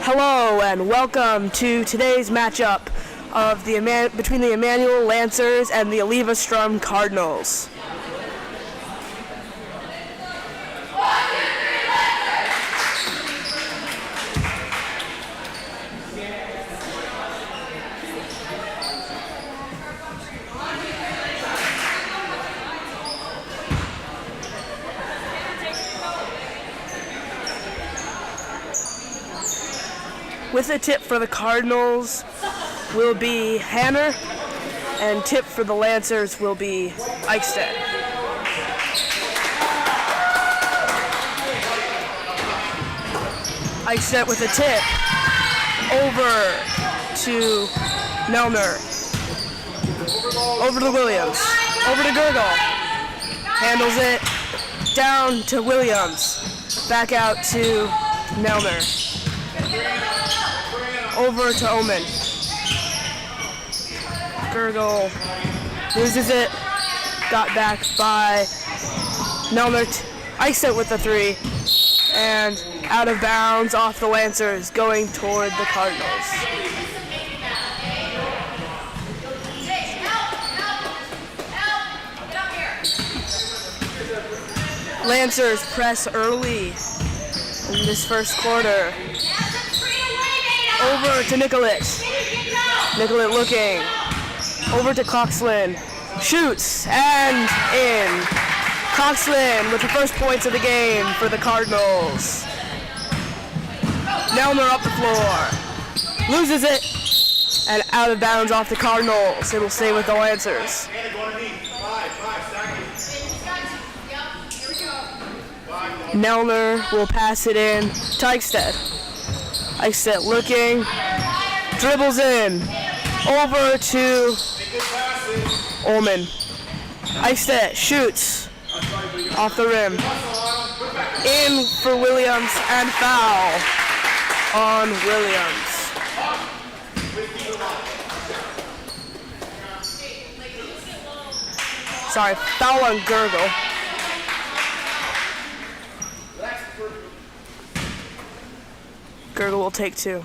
Hello and welcome to today's matchup of between the Immanuel Lancers and the Eleva-Strum Cardinals. With a tip for the Cardinals will be Hanner, and tip for the Lancers will be Eichstätt. Eichstätt with a tip over to Melner, over to Williams, over to Gurgle, handles it, down to Williams, back out to Melner. Over to Omen. Gurgle loses it. Got back by Melner. Eichstätt with the three. And out of bounds off the Lancers, going toward the Cardinals. Lancers press early in this first quarter. Over to Nicollet. Nicollet looking. Over to Coxlin. Shoots and in. Coxlin with the first points of the game for the Cardinals. Melner up the floor. Loses it. And out of bounds off the Cardinals. It will stay with the Lancers. Melner will pass it in to Eichstätt. Eichstätt looking, dribbles in, over to Ullman. Eichstätt shoots off the rim, in for Williams, and foul on Williams. Sorry, foul on Gurgle. Gurgle will take two.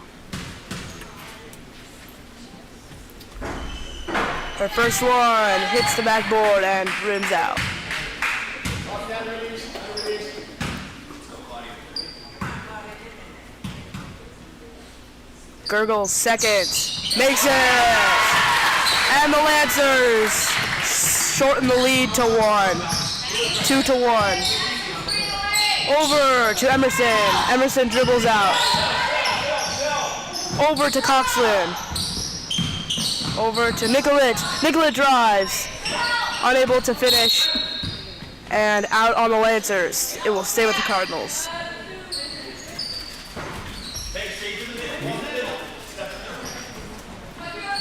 Her first one hits the backboard and rims out. Gurgle's second makes it! And the Lancers shorten the lead to 1. 2-1. Over to Emerson. Emerson dribbles out. Over to Coxlin. Over to Nicollet. Nicollet drives. Unable to finish. And out on the Lancers. It will stay with the Cardinals.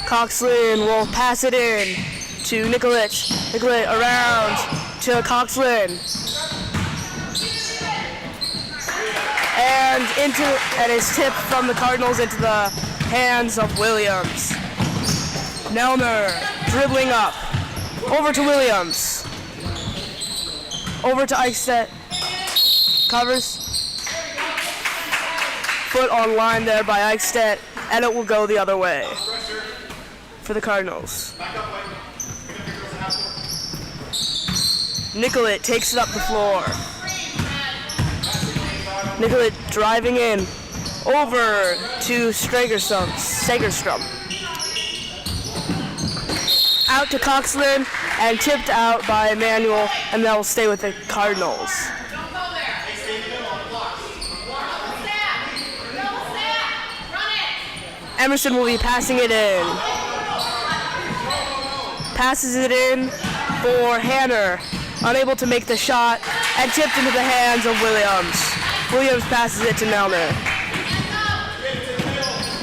Coxlin will pass it in to Nicollet. Nicollet around to Coxlin. And it's tipped from the Cardinals into the hands of Williams. Melner dribbling up. Over to Williams. Over to Eichstätt. Covers. Foot on line there by Eichstätt, and it will go the other way for the Cardinals. Nicollet takes it up the floor. Nicollet driving in, over to Sagerstrom. Out to Coxlin, and tipped out by Immanuel, and that will stay with the Cardinals. Emerson will be passing it in. Passes it in for Hanner, unable to make the shot, and tipped into the hands of Williams. Williams passes it to Melner.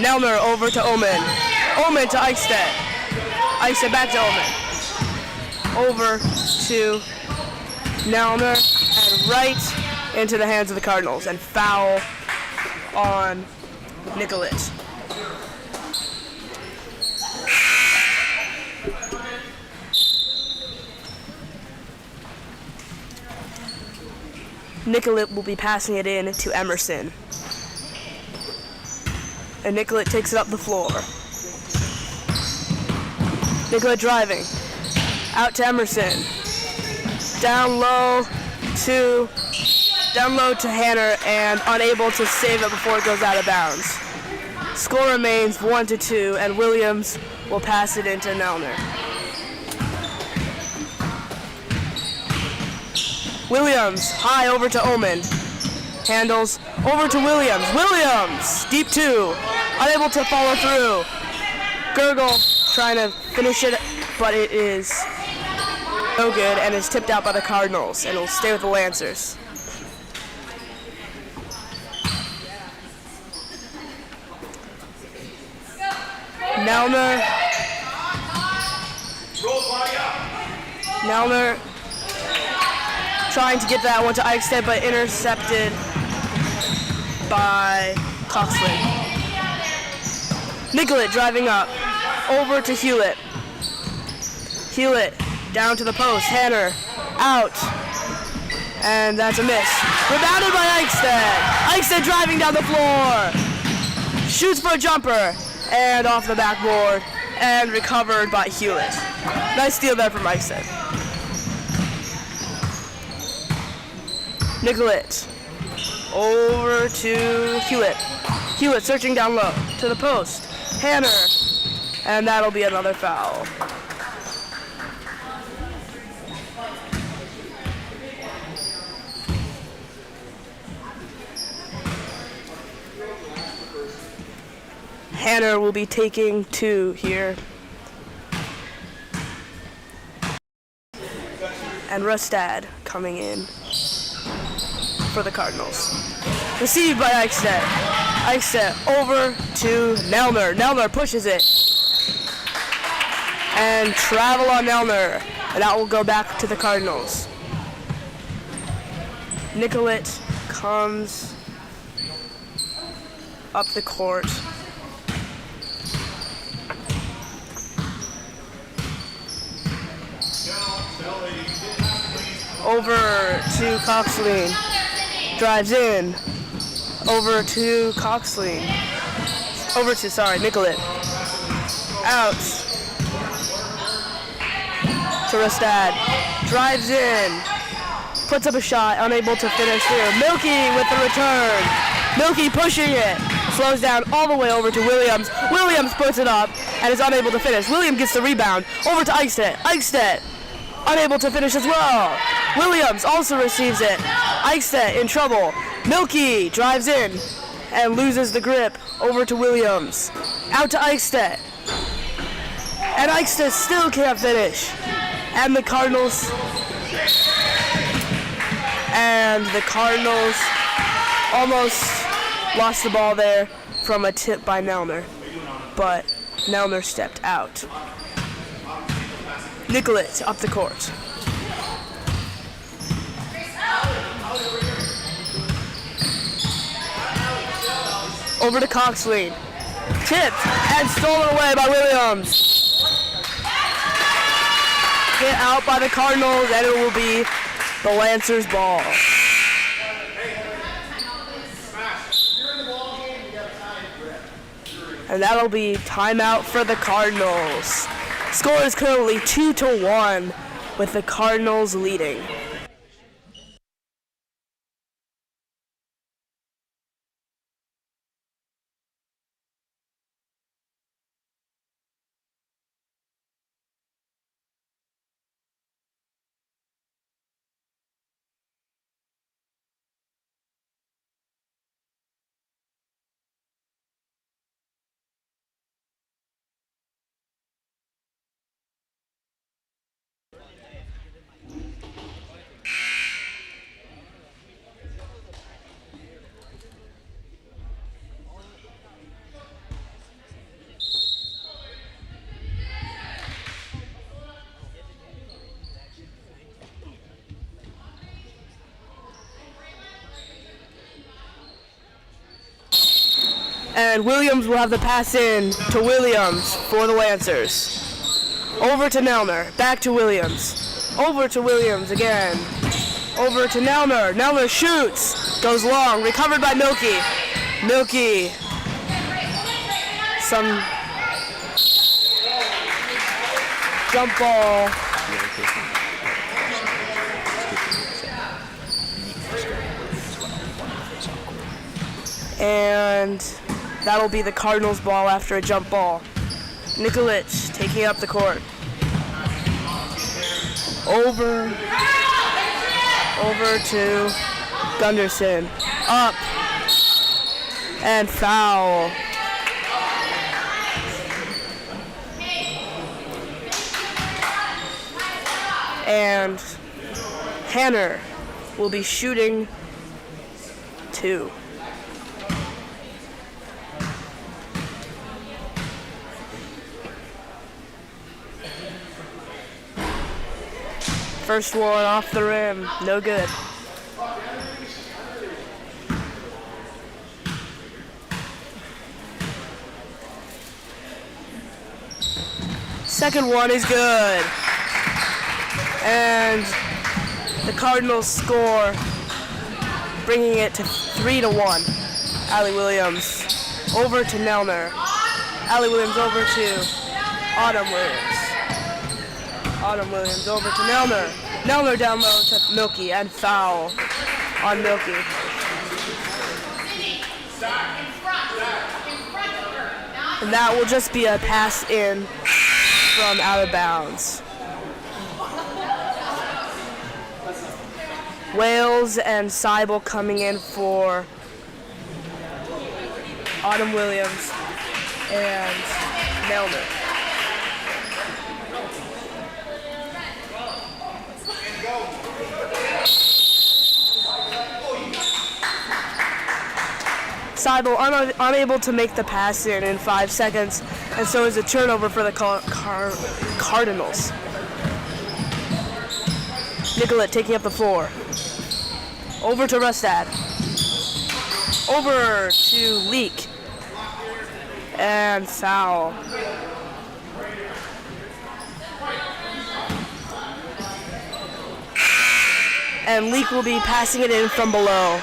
Melner over to Omen. Omen to Eichstätt. Eichstätt back to Omen. Over to Melner and right into the hands of the Cardinals. And foul on Nicollet. Nicollet will be passing it in to Emerson. and Nicollet takes it up the floor. Nicollet driving. Out to Emerson. Down low to Hanner, and unable to save it before it goes out of bounds. Score remains 1-2, and Williams will pass it into Nelner. Williams, high over to Omen. Handles over to Williams. Williams, deep 2, unable to follow through. Gurgle trying to finish it, but it is no good and is tipped out by the Cardinals, and will stay with the Lancers. Nelner trying to get that one to Eichstedt, but intercepted by Coxlin. Nicollet driving up, over to Hewlett. Hewlett down to the post, Hanner out, and that's a miss. Rebounded by Eichstedt. Eichstedt driving down the floor, shoots for a jumper, and off the backboard, and recovered by Hewlett. Nice steal there from Eichstedt. Nicollet over to Hewlett. Hewlett searching down low to the post. Hanner, and that'll be another foul. Hanner will be taking 2 here. And Rustad coming in for the Cardinals. Received by Eichstedt. Eichstedt over to Nelner. Nelner pushes it. And travel on Nelner. And that will go back to the Cardinals. Nicollet comes up the court. Over to Coxlin. Drives in. Over to Coxlin. Nicollet. Out to Rustad. Drives in. Puts up a shot, unable to finish through. Milky with the return. Milky pushing it. Slows down all the way over to Williams. Williams puts it up and is unable to finish. Williams gets the rebound. Over to Eichstedt. Eichstedt unable to finish as well. Williams also receives it. Eichstedt in trouble. Milky drives in and loses the grip. Over to Williams. Out to Eichstedt. And Eichstedt still can't finish. And the Cardinals almost lost the ball there from a tip by Nelner. But Nelner stepped out. Nicollet up the court. Over to Coxlin. Tipped and stolen away by Williams. Hit out by the Cardinals, and it will be the Lancers' ball. And that'll be timeout for the Cardinals. Score is currently 2-1 with the Cardinals leading. And Williams will have the pass in to Williams for the Lancers. Over to Nelner, back to Williams. Over to Williams again. Over to Nelner. Nelner shoots, goes long, recovered by Milky. Milky some jump ball. And that'll be the Cardinals ball after a jump ball. Nikolic taking up the court. Over to Gunderson. Up. And foul. And Hanner will be shooting 2. First one off the rim, no good. Second one is good. And the Cardinals score, bringing it to 3-1. Allie Williams over to Nelner. Allie Williams over to Autumn Williams. Autumn Williams over to Nelner. Nelner down low to Milky and foul on Milky. And that will just be a pass in from out of bounds. Wales and Seibel coming in for Autumn Williams and Nelner. Seibel unable to make the pass in 5 seconds, and so is a turnover for the Cardinals. Nicolette taking up the floor. Over to Rustad. Over to Leak. And foul. And Leak will be passing it in from below.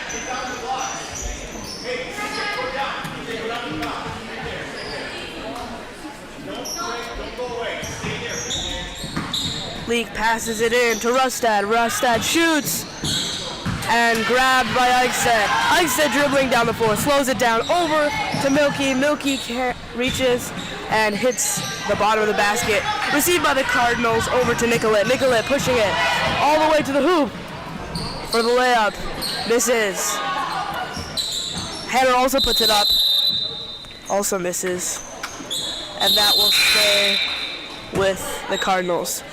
Leak passes it in to Rustad. Rustad shoots and grabbed by Eichstedt. Eichstedt dribbling down the floor, slows it down over to Milky. Milky reaches and hits the bottom of the basket. Received by the Cardinals over to Nicolette. Nicolette pushing it all the way to the hoop for the layup. Misses. Hanner also puts it up. Also misses. And that will stay with the Cardinals.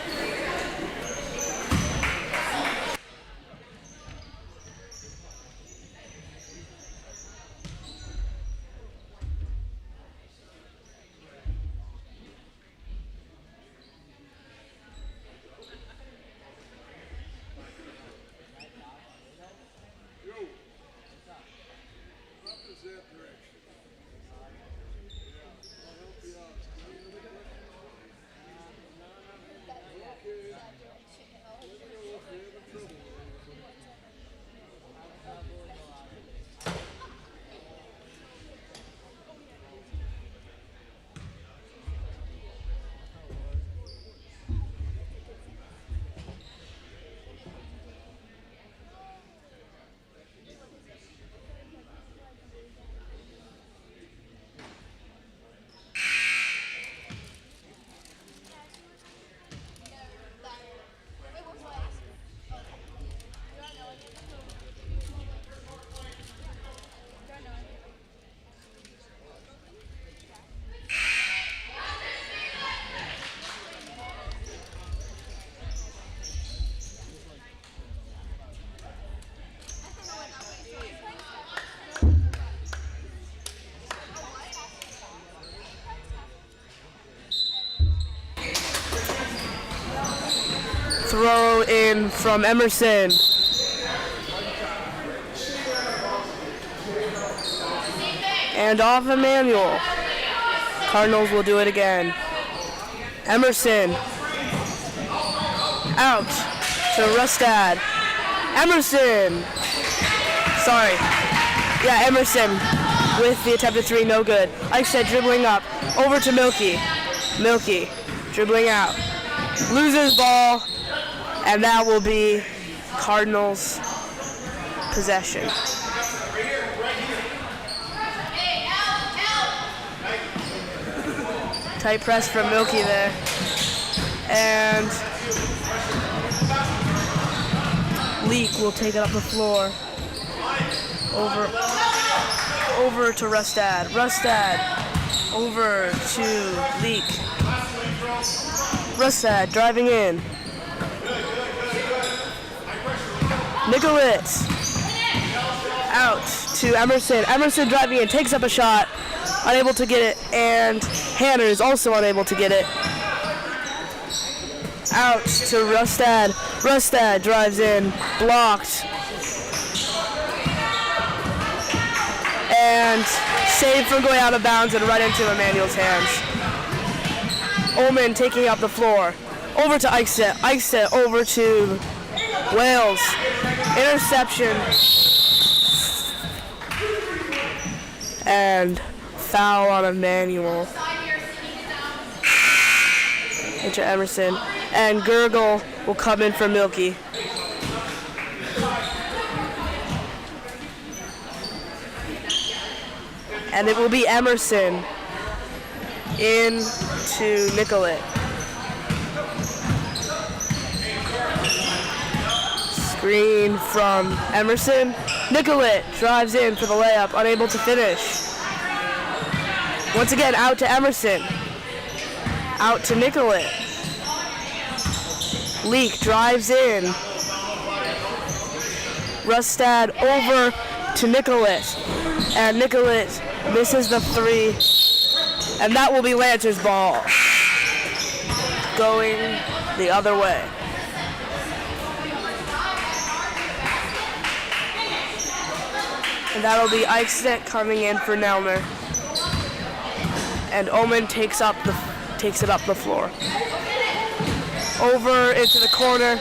Throw in from Emerson. And off Immanuel. Cardinals will do it again. Emerson. Out to Rustad. Emerson. Sorry. Yeah, Emerson with the attempted three, no good. Eichstätt dribbling up, over to Milky. Milky dribbling out, loses ball, and that will be Cardinals possession. Tight press from Milky there, and Leak will take it up the floor. Over to Rustad. Rustad over to Leak. Rustad driving in. Nicolitz out to Emerson. Emerson driving in, takes up a shot, unable to get it, and Hanner is also unable to get it. Out to Rustad. Rustad drives in, blocked, and saved from going out of bounds and right into Immanuel's hands. Ullman taking up the floor. Over to Eichstätt. Eichstätt over to Wales. Interception. And foul on Immanuel. Into Emerson. And Gurgle will come in for Milky. And it will be Emerson into Nicollet. Screen from Emerson. Nicollet drives in for the layup, unable to finish. Once again, out to Emerson. Out to Nicollet. Leak drives in. Rustad over to Nicollet. And Nicollet misses the three. And that will be Lancer's ball. Going the other way. And that'll be Eichstätt coming in for Nelner. And Ullman takes it up the floor. Over into the corner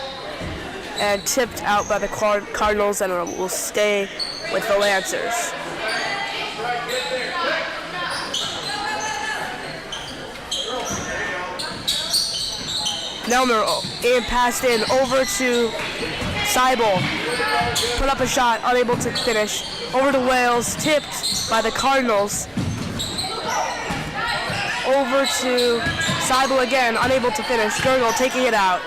and tipped out by the Cardinals, and it will stay with the Lancers. Nelner passed in over to Seibel. Put up a shot, unable to finish. Over to Wales, tipped by the Cardinals. Over to Seibel again, unable to finish. Gurgle taking it out.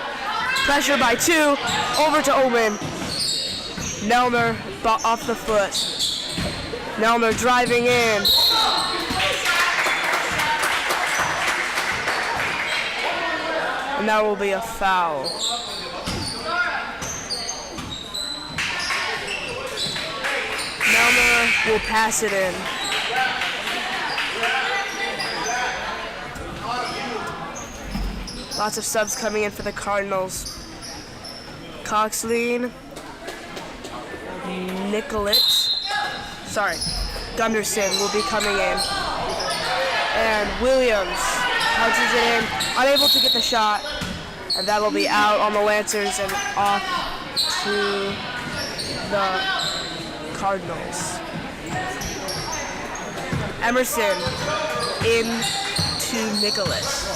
Pressure by two. Over to Ullman. Nelner off the foot. Nelner driving in. And that will be a foul. Nelner will pass it in. Lots of subs coming in for the Cardinals. Coxline, Gunderson will be coming in. And Williams punches it in, unable to get the shot. And that'll be out on the Lancers and off to the Cardinals. Emerson into Nicholas.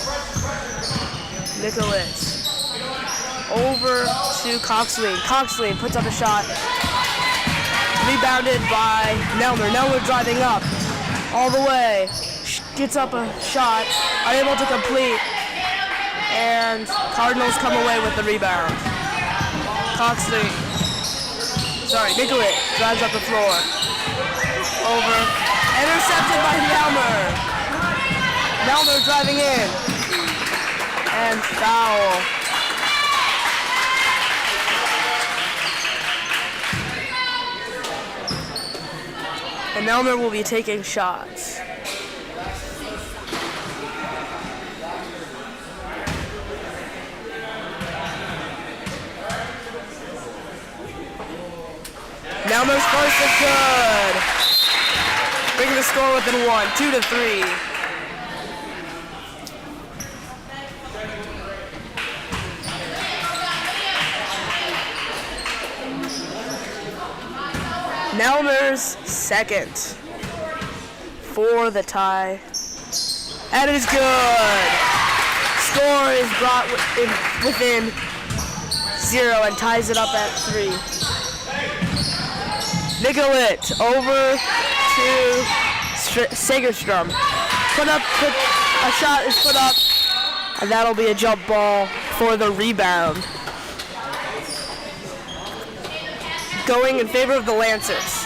Over to Coxline. Coxline puts up a shot. Rebounded by Nelner. Nelner driving up all the way. Gets up a shot. Unable to complete. And Cardinals come away with the rebound. Nicollet drives up the floor. Over. Intercepted by Nelner. Nelner driving in. And foul. And Nelner will be taking shots. Nelner's first is good. Bringing the score within one, 2-3. Nelner's second. for the tie. And it is good. Score is brought within 0 and ties it up at 3. Nicollet over to Eleva-Strum. A shot is put up, and that'll be a jump ball for the rebound. Going in favor of the Lancers.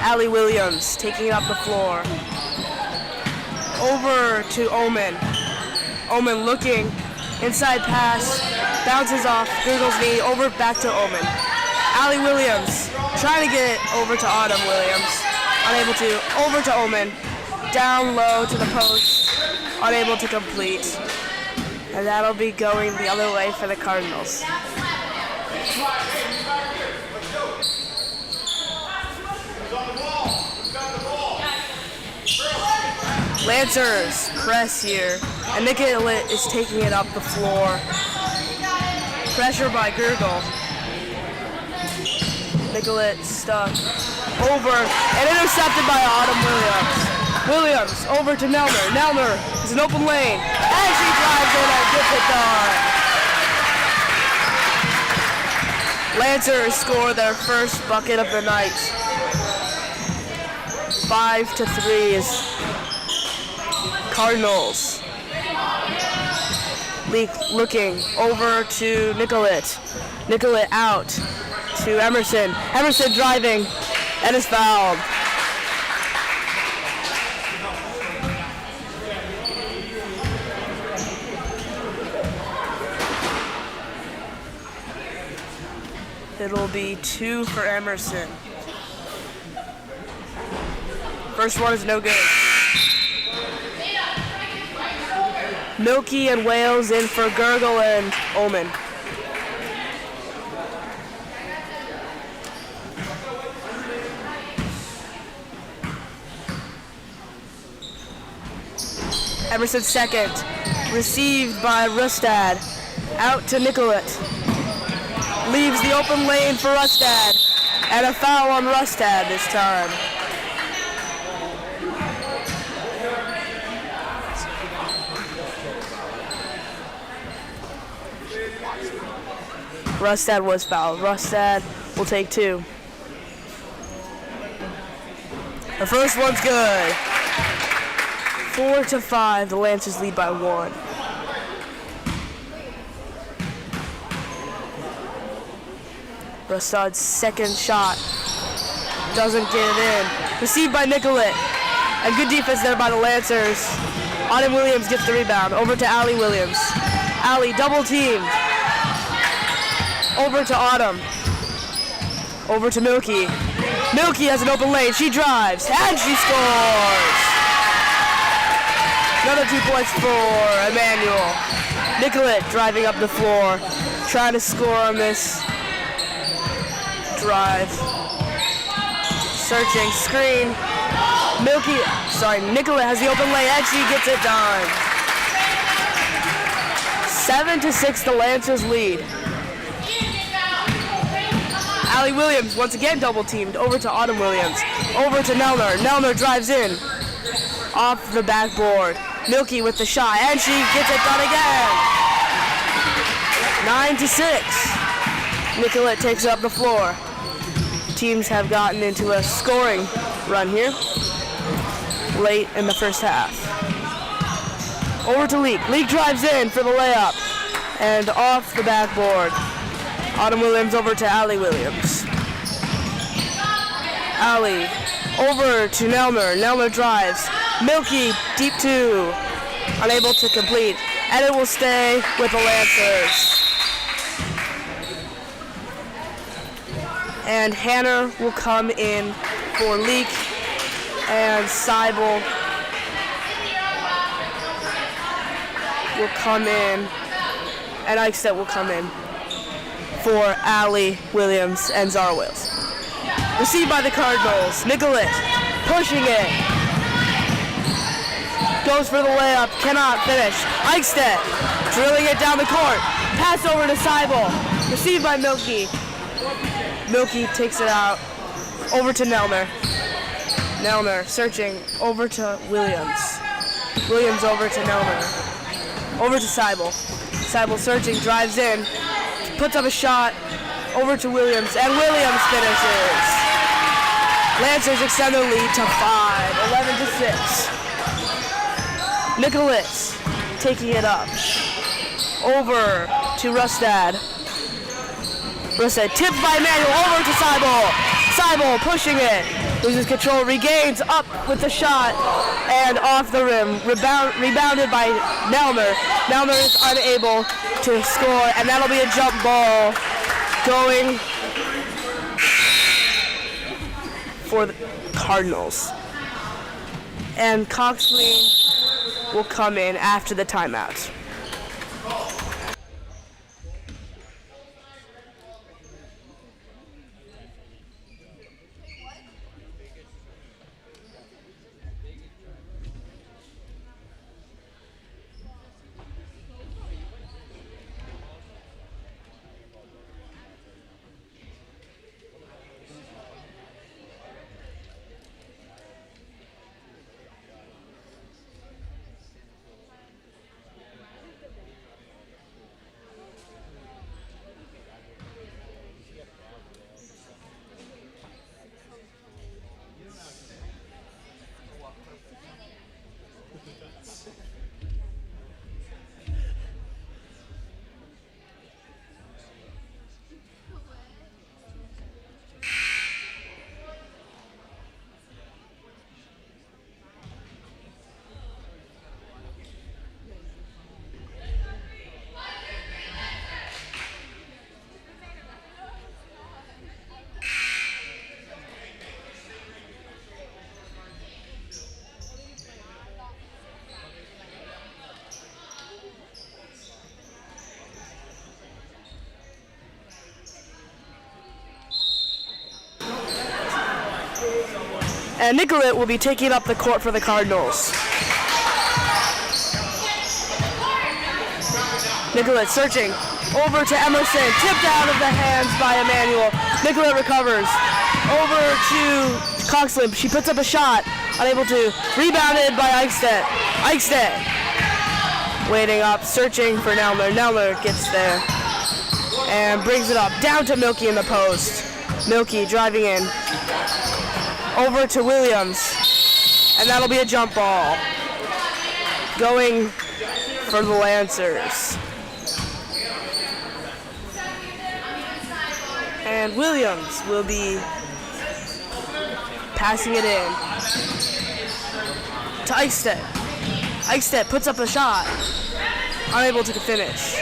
Allie Williams taking up the floor. Over to Omen. Omen looking, inside pass, bounces off, Google's knee, over back to Omen. Allie Williams trying to get it over to Autumn Williams. Unable to, over to Omen. Down low to the post, unable to complete. And that'll be going the other way for the Cardinals. Lancers press here, and Nicollet is taking it up the floor. Pressure by Gurgle. Nicollet stuck over and intercepted by Autumn Williams. Williams over to Nelner. Nelner is an open lane, and she drives in and gets it done. Lancers score their first bucket of the night. 5-3 is Cardinals. Leak looking over to Nicollet. Nicollet out to Emerson. Emerson driving and is fouled. It'll be 2 for Emerson. First one is no good. Milky and Wales in for Gurgle and Omen. Emerson second. Received by Rustad. Out to Nicollet. Leaves the open lane for Rustad. And a foul on Rustad this time. Rustad was fouled. Rustad will take 2. The first one's good. 4-5. The Lancers lead by 1. Rustad's second shot doesn't get it in. Received by Nicollet. And good defense there by the Lancers. Autumn Williams gets the rebound. Over to Allie Williams. Allie double teamed. Over to Autumn. Over to Milky. Milky has an open lane. She drives. And she scores. Another 2 points for Immanuel. Nicollet driving up the floor. Trying to score on this drive. Searching. Screen. Nicollet has the open lane. And she gets it done. 7-6, the Lancers lead. Allie Williams once again double teamed. Over to Autumn Williams. Over to Nelner. Nelner drives in. Off the backboard. Milky with the shot. And she gets it done again. 9-6. Nicollet takes up the floor. Teams have gotten into a scoring run here. Late in the first half. Over to Leak. Leak drives in for the layup. And off the backboard. Autumn Williams over to Allie Williams. Allie over to Nelner. Nelner drives. Milky deep 2. Unable to complete. And it will stay with the Lancers. And Hanner will come in for Leak. And Seibel will come in. And Eichstätt will come in for Allie Williams and Zara Wales. Received by the Cardinals. Nicollet pushing it. Goes for the layup. Cannot finish. Eichstätt drilling it down the court. Pass over to Seibel. Received by Milky. Milky takes it out. Over to Nelner. Nelner searching. Over to Williams. Williams over to Nelner. Over to Seibel. Seibel searching, drives in. Puts up a shot. Over to Williams. And Williams finishes. Lancers extend their lead to 5. 11-6. Nicholas taking it up. Over to Rustad. Rustad tipped by Immanuel. Over to Seibel. Seibel pushing it. Loses control. Regains up with the shot. And off the rim. Rebounded by Nelner. Nelner is unable to score. And that'll be a jump ball going for the Cardinals. And Coxley will come in after the timeout. And Nicollet will be taking up the court for the Cardinals. Nicollet searching. Over to Emerson. Tipped out of the hands by Immanuel. Nicollet recovers. Over to Coxley. She puts up a shot. Unable to. Rebounded by Eichstedt. Eichstedt waiting up. Searching for Nelner. Nelner gets there. And brings it up. Down to Milky in the post. Milky driving in. Over to Williams, and that'll be a jump ball going for the Lancers. And Williams will be passing it in to Eichstedt. Eichstedt puts up a shot, unable to finish.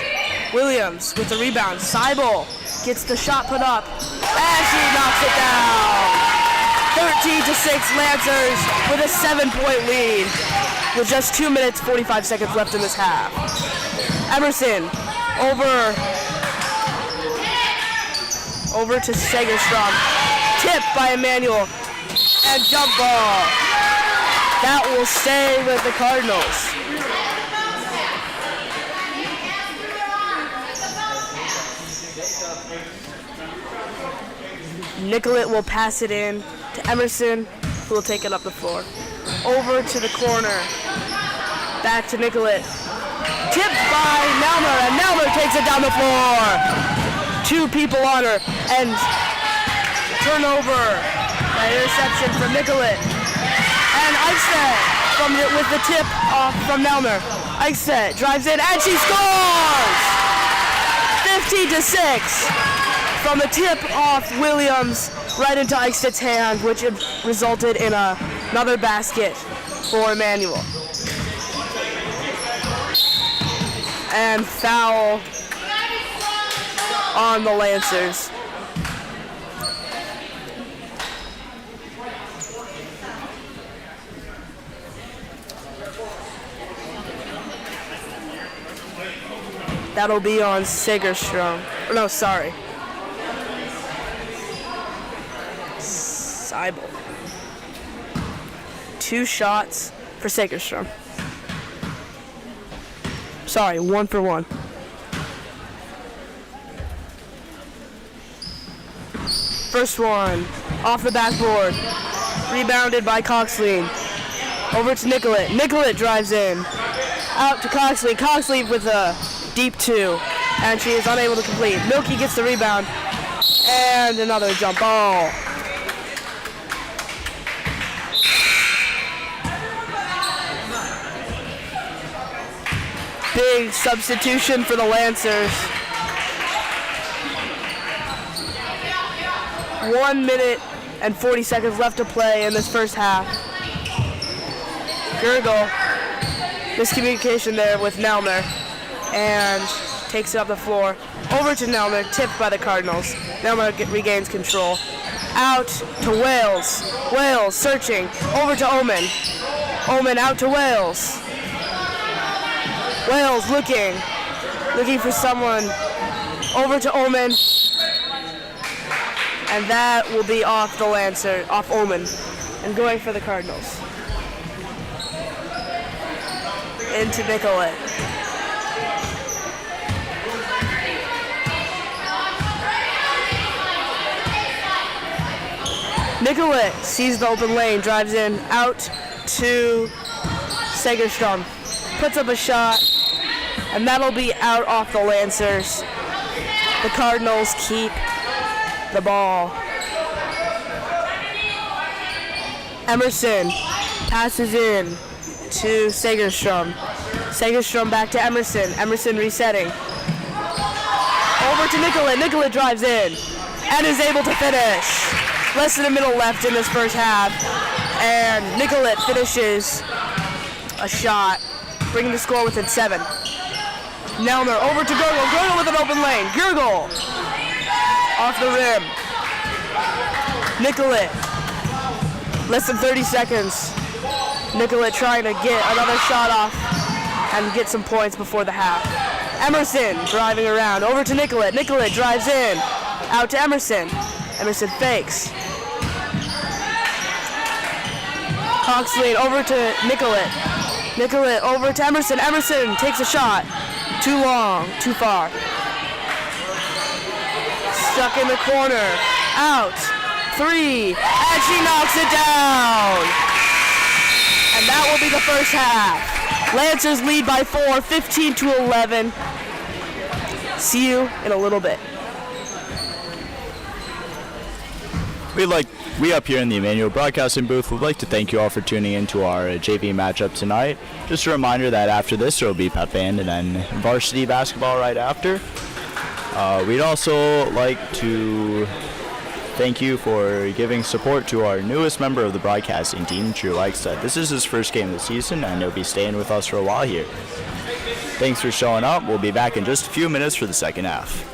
Williams with the rebound. Seibel gets the shot put up, and she knocks it down. 13-6 Lancers with a 7-point lead with just 2 minutes 45 seconds left in this half. Emerson over to Segerstrom. Tipped by Immanuel and jump ball. That will stay with the Cardinals. Nicollet will pass it in to Emerson, who will take it up the floor. Over to the corner. Back to Nicollet. Tipped by Nelner, and Nelner takes it down the floor. 2 people on her, and turnover. An interception from Nicollet. And Eichstedt with the tip off from Nelner. Eichstedt drives in, and she scores! 15-6. From the tip off Williams right into Eichstedt's hand, which resulted in another basket for Immanuel. And foul on the Lancers. That'll be on Segerstrom. No, sorry. Seibel. 2 shots for Segerstrom. Sorry, 1 for 1. First one, off the backboard. Rebounded by Coxley. Over to Nicollet. Nicollet drives in. Out to Coxley. Coxley with a deep 2. And she is unable to complete. Milky gets the rebound. And another jump ball. Big substitution for the Lancers. 1 minute and 40 seconds left to play in this first half. Gergel, miscommunication there with Nelmer, and takes it up the floor. Over to Nelmer, tipped by the Cardinals. Nelmer regains control. Out to Wales. Wales searching. Over to Omen. Omen out to Wales. Wales looking for someone. Over to Omen. And that will be off the Lancer, off Omen. And going for the Cardinals. Into Nicollet. Nicollet sees the open lane, drives in, out to Segerstrom. Puts up a shot, and that'll be out off the Lancers. The Cardinals keep the ball. Emerson passes in to Segerstrom. Segerstrom back to Emerson. Emerson resetting. Over to Nicollet. Nicollet drives in and is able to finish. Less than a minute left in this first half. And Nicollet finishes a shot, bringing the score within 7. Nelmer over to Gergel. Gergel with an open lane. Gergel off the rim. Nicollet. Less than 30 seconds. Nicollet trying to get another shot off and get some points before the half. Emerson driving around. Over to Nicollet. Nicollet drives in. Out to Emerson. Emerson fakes. Coxley over to Nicollet. Nicollet over to Emerson. Emerson takes a shot. Too long, too far. Stuck in the corner. Out. 3. And she knocks it down. And that will be the first half. Lancers lead by 4, 15-11. See you in a little bit. We up here in the Immanuel broadcasting booth would like to thank you all for tuning in to our JV matchup tonight. Just a reminder that after this there will be pep band and then varsity basketball right after. We'd also like to thank you for giving support to our newest member of the broadcasting team, Drew Eichstadt. This is his first game of the season and he'll be staying with us for a while here. Thanks for showing up. We'll be back in just a few minutes for the second half.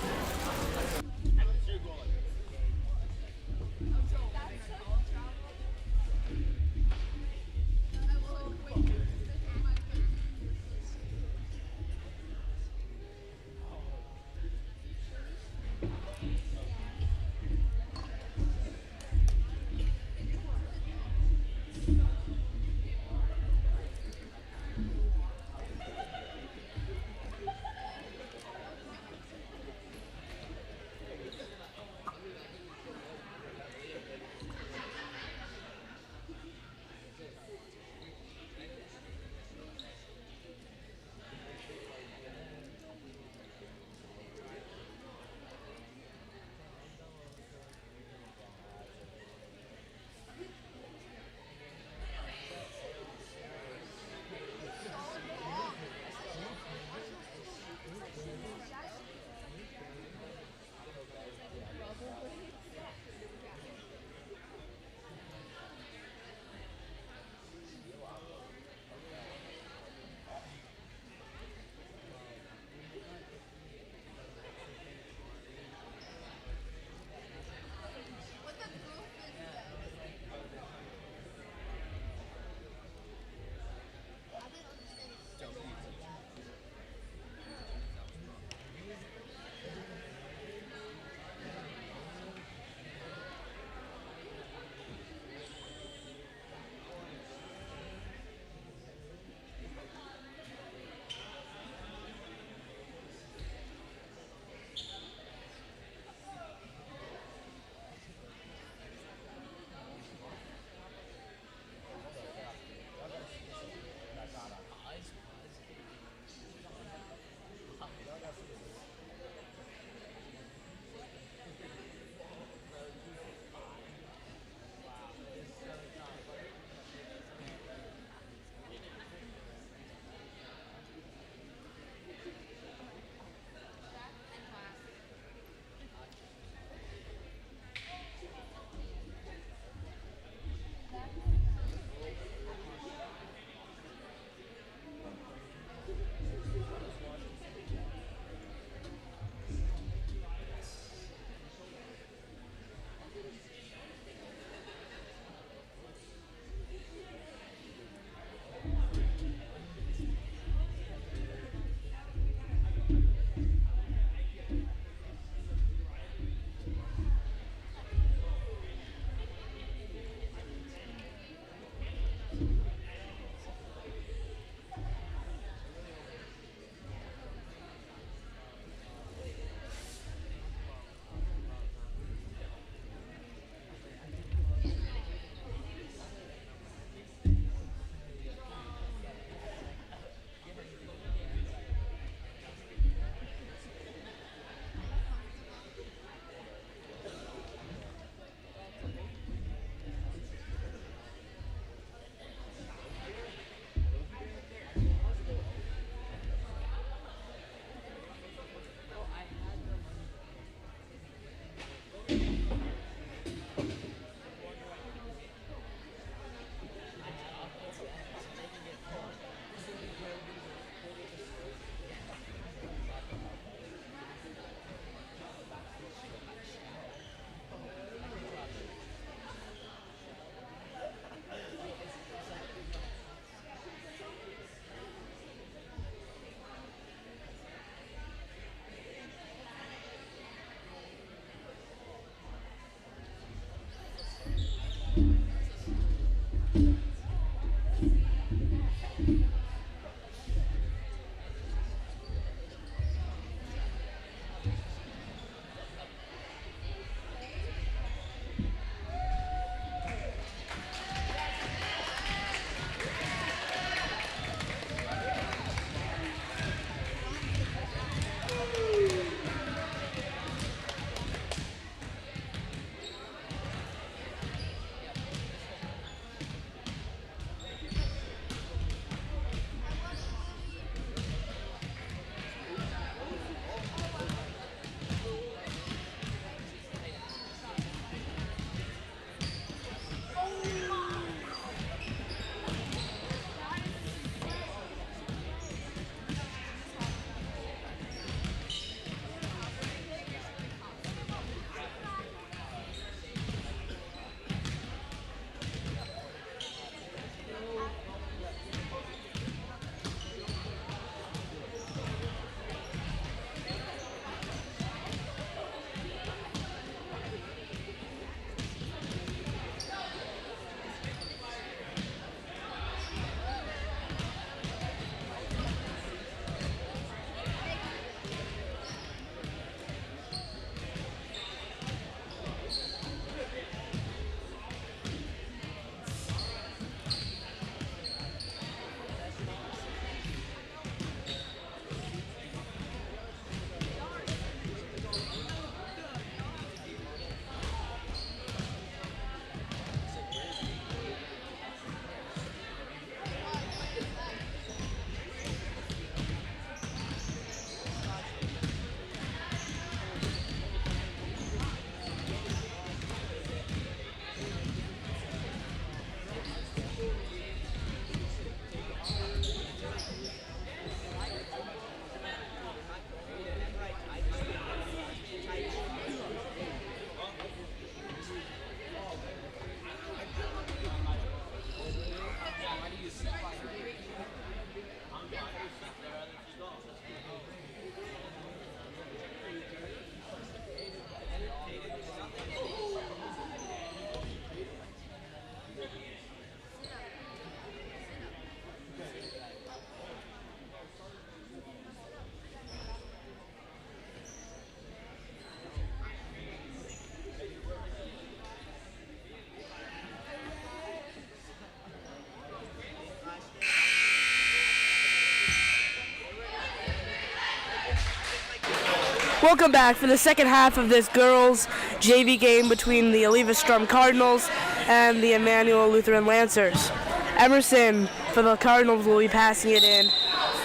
Welcome back for the second half of this girls JV game between the Eleva-Strum Cardinals and the Immanuel Lutheran Lancers. Emerson for the Cardinals will be passing it in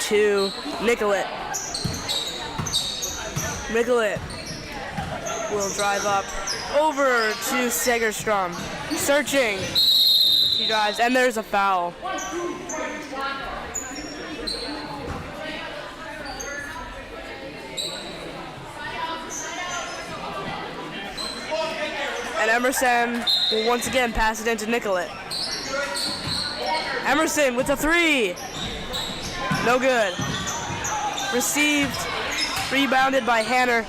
to Nicolette. Nicolette will drive up over to Segerstrom. Searching. She drives, and there's a foul. And Emerson will once again pass it into Nicolette. Emerson with a three. No good. Received, rebounded by Hanner.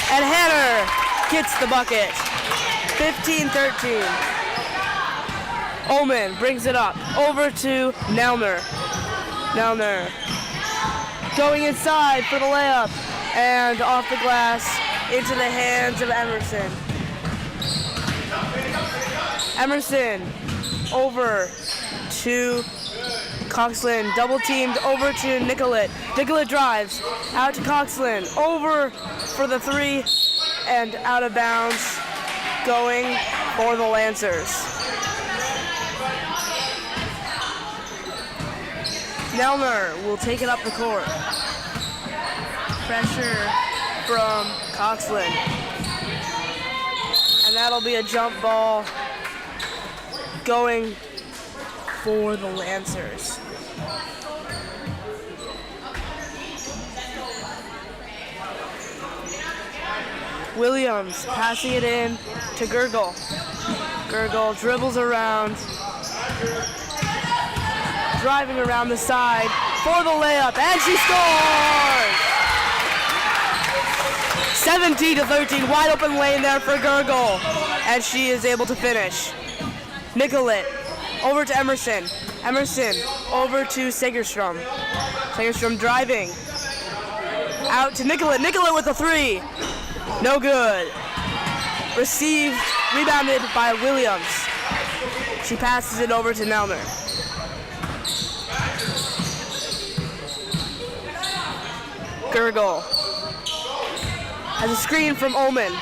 And Hanner gets the bucket. 15-13. Ullman brings it up over to Nelner. Nelner going inside for the layup. And off the glass into the hands of Emerson. Emerson over to Coxland, double teamed over to Nicolette. Nicolette drives out to Coxland, over for the three, and out of bounds, going for the Lancers. Nelner will take it up the court. Pressure from Coxland. And that'll be a jump ball going for the Lancers. Williams passing it in to Gurgle. Gurgle dribbles around, driving around the side for the layup, and she scores! 17-13, wide open lane there for Gurgle, and she is able to finish. Nicolette over to Emerson. Emerson over to Segerstrom. Segerstrom driving out to Nicolette. Nicolette with a three. No good. Received, rebounded by Williams. She passes it over to Nelner. Gurgle has a screen from Ullman.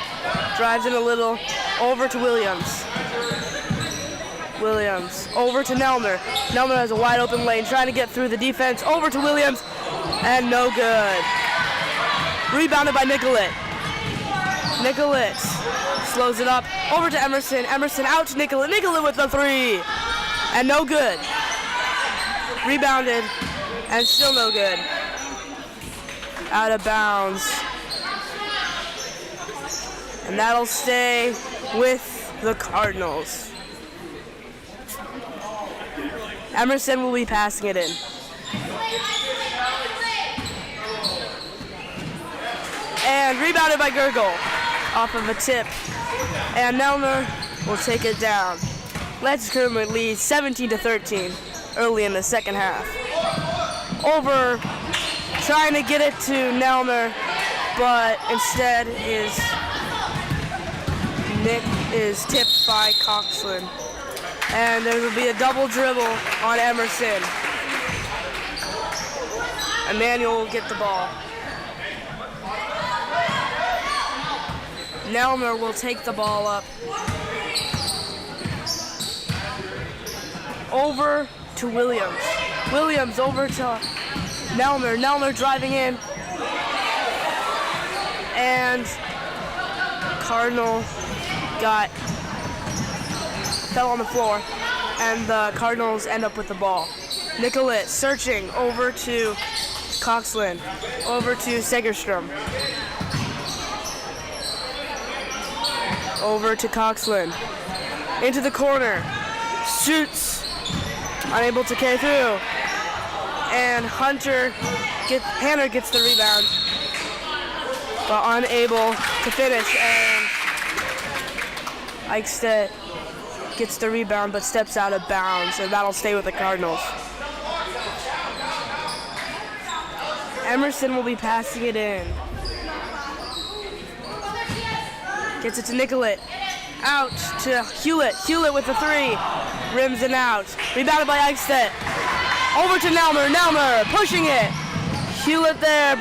Drives in a little over to Williams. Williams over to Nelner. Nelner has a wide open lane, trying to get through the defense. Over to Williams, and no good. Rebounded by Nicolette. Nicolette slows it up. Over to Emerson. Emerson out to Nicolette. Nicolette with the three, and no good. Rebounded, and still no good. Out of bounds. And that'll stay with the Cardinals. Emerson will be passing it in. And rebounded by Gurgle off of a tip. And Nelner will take it down. Let's currently lead 17-13 early in the second half. Over, trying to get it to Nelner, but instead is tipped by Coxland. And there will be a double dribble on Emerson. Immanuel will get the ball. Nelner will take the ball up. Over to Williams. Williams over to Nelner. Nelner driving in. And Cardinal fell on the floor, and the Cardinals end up with the ball. Nicolette searching over to Coxland, over to Segerstrom. Over to Coxland. Into the corner. Shoots. Unable to carry through. And Hanner gets the rebound, but unable to finish. And Eichstedt gets the rebound, but steps out of bounds, and that'll stay with the Cardinals. Emerson will be passing it in. Gets it to Nicolette. Out to Hewlett. Hewlett with the three. Rims and out. Rebounded by Eichstedt. Over to Nelmer. Nelmer pushing it. Hewlett there,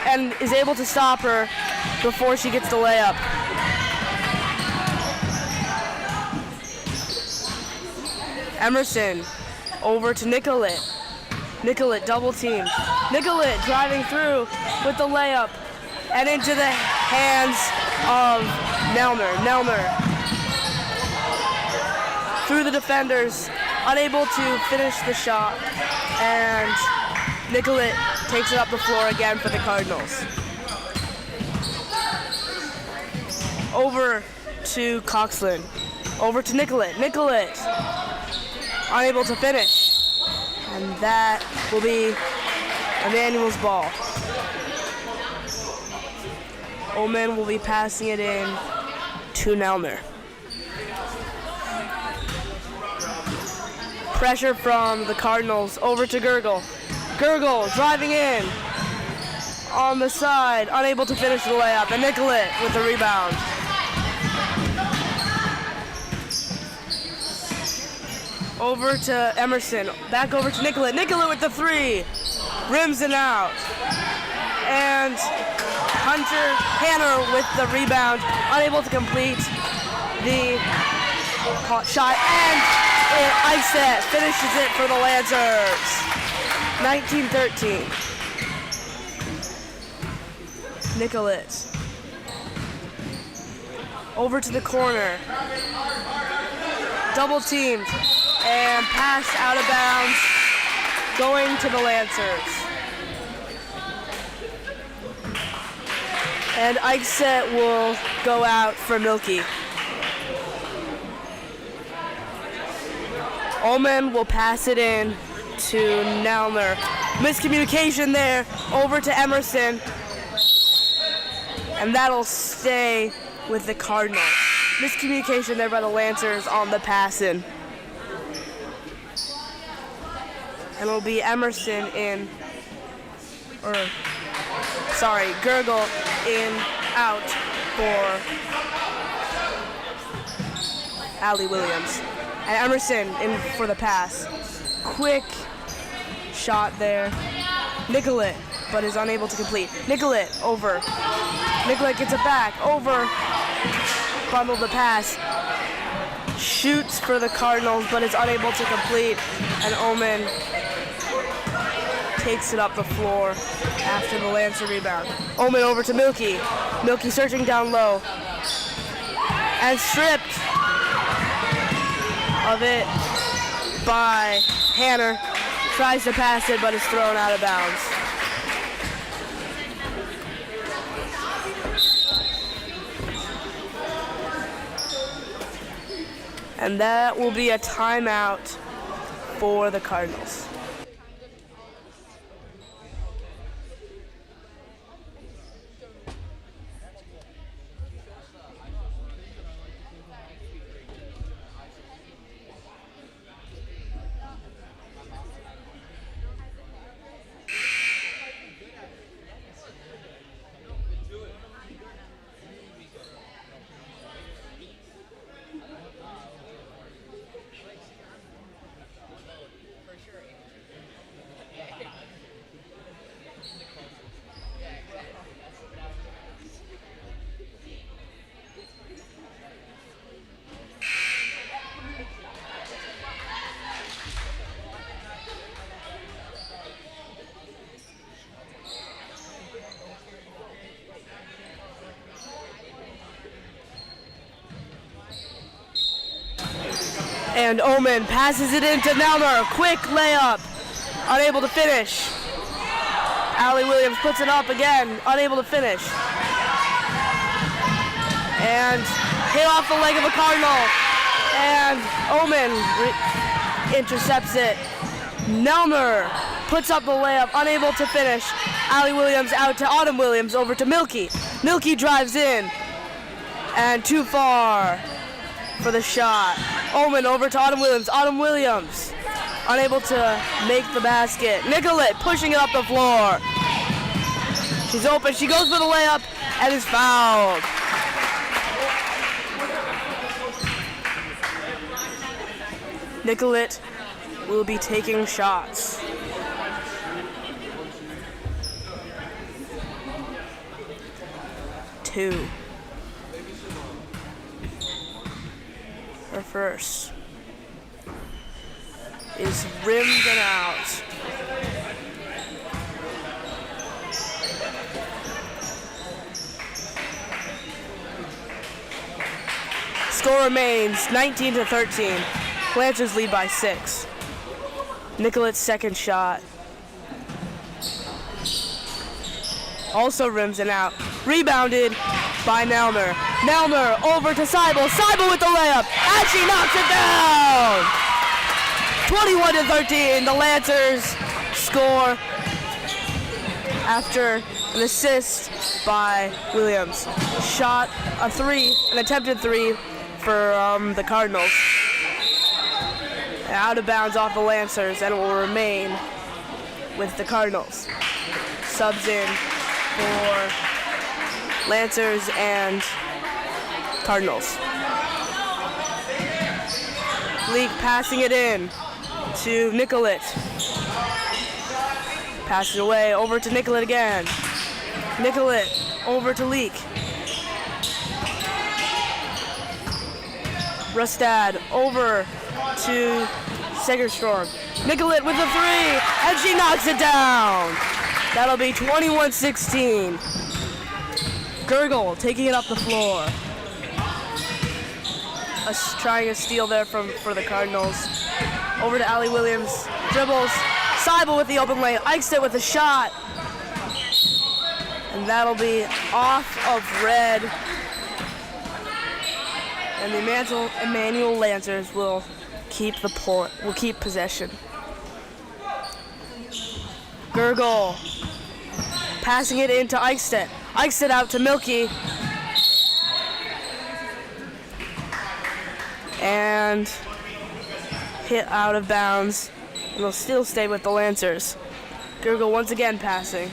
and is able to stop her. before she gets the layup. Emerson over to Nicolette. Nicolette double teamed. Nicolette driving through with the layup and into the hands of Nelmer. Nelmer through the defenders, unable to finish the shot, and Nicolette takes it up the floor again for the Cardinals. Over to Coxland. Over to Nicolette. Nicolette unable to finish. And that will be Immanuel's ball. Omen will be passing it in to Nelmer. Pressure from the Cardinals over to Gurgle. Gurgle driving in on the side, unable to finish the layup, and Nicolette with the rebound. Over to Emerson, back over to Nicolette. Nicolette with the three, rims and out. And Hanner with the rebound, unable to complete the shot, and Iset finishes it for the Lancers. 19-13. Nicolette. Over to the corner. Double teamed. And pass out of bounds, going to the Lancers. And Iset will go out for Milky. Omen will pass it in to Nelmer. Miscommunication there, over to Emerson. And that'll stay with the Cardinals. Miscommunication there by the Lancers on the pass-in. And it'll be Emerson in, Gurgle in, out for Allie Williams. And Emerson in for the pass. Quick shot there. Nicolette, but is unable to complete. Nicolette over. Nicolette gets it back, over. Bundled the pass. Shoots for the Cardinals, but is unable to complete. And Omen takes it up the floor after the Lancer rebound. Omen over to Milky. Milky searching down low. And stripped of it by Hanner. Tries to pass it, but is thrown out of bounds. And that will be a timeout for the Cardinals. And Omen passes it into Nelmer. Quick layup. Unable to finish. Allie Williams puts it up again. Unable to finish. And hit off the leg of a Cardinal. And Omen intercepts it. Nelmer puts up the layup. Unable to finish. Allie Williams out to Autumn Williams. Over to Milky. Milky drives in. And too far for the shot. Omen over to Autumn Williams. Autumn Williams unable to make the basket. Nicolette pushing it up the floor. She's open. She goes for the layup and is fouled. Nicolette will be taking shots. 2. Her first is rimmed and out. Score remains 19-13. Lancers lead by 6. Nicolet's second shot. Also rims and out. Rebounded by Nelmer. Nelmer over to Seibel. Seibel with the layup. And she knocks it down! 21-13. The Lancers score after an assist by Williams. Shot a 3, an attempted 3 for the Cardinals. Out of bounds off the Lancers, and it will remain with the Cardinals. Subs in for Lancers and Cardinals. Leak passing it in to Nicolet. Passes away over to Nicolet again. Nicolet over to Leak. Rustad over to Segerstrom. Nicolet with the 3, and she knocks it down. That'll be 21-16. Gurgle taking it up the floor. Trying a steal there for the Cardinals. Over to Allie Williams. Dribbles. Seibel with the open lane. Eichstedt with a shot. And that'll be off of red. And the Immanuel Lancers will keep possession. Gurgle passing it into Eichstedt. Eichstedt out to Milky. And hit out of bounds. And will still stay with the Lancers. Gurgle once again passing.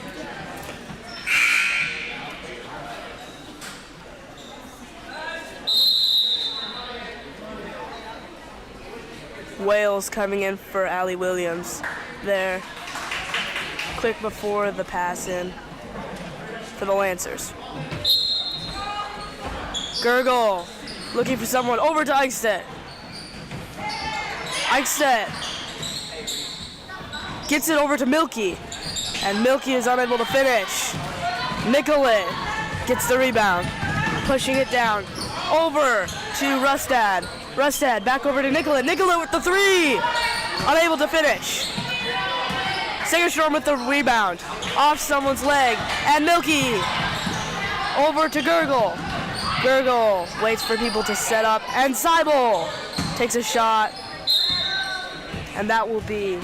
Wales coming in for Allie Williams there, quick before the pass in for the Lancers. Gurgle looking for someone over to Eichstedt. Eichstedt gets it over to Milky, and Milky is unable to finish. Nicolet gets the rebound, pushing it down over to Rustad. Rustad back over to Nicolet. Nicolet with the 3, unable to finish. Segerstrom with the rebound, off someone's leg, and Milky over to Gurgle. Gurgle waits for people to set up, and Seibel takes a shot, and that will be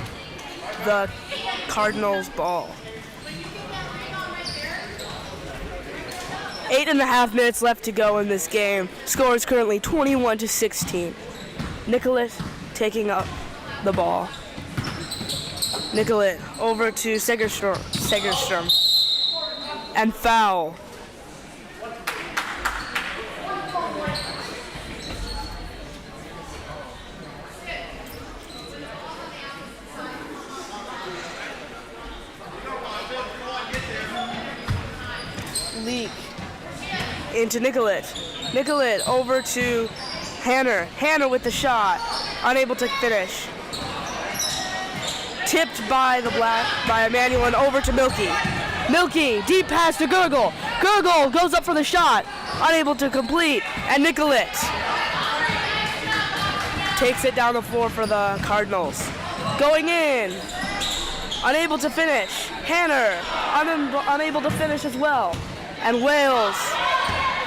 the Cardinals' ball. 8.5 minutes left to go in this game. Score is currently 21-16. Nicolet taking up the ball. Nicolet over to Segerstrom. And foul. Leak into Nicolet. Nicolet over to Hanner. Hanner with the shot, unable to finish. Tipped by Immanuel and over to Milky. Milky, deep pass to Gurgle. Gurgle goes up for the shot, unable to complete, and Nicolet takes it down the floor for the Cardinals. Going in, unable to finish. Hanner, unable to finish as well. And Wales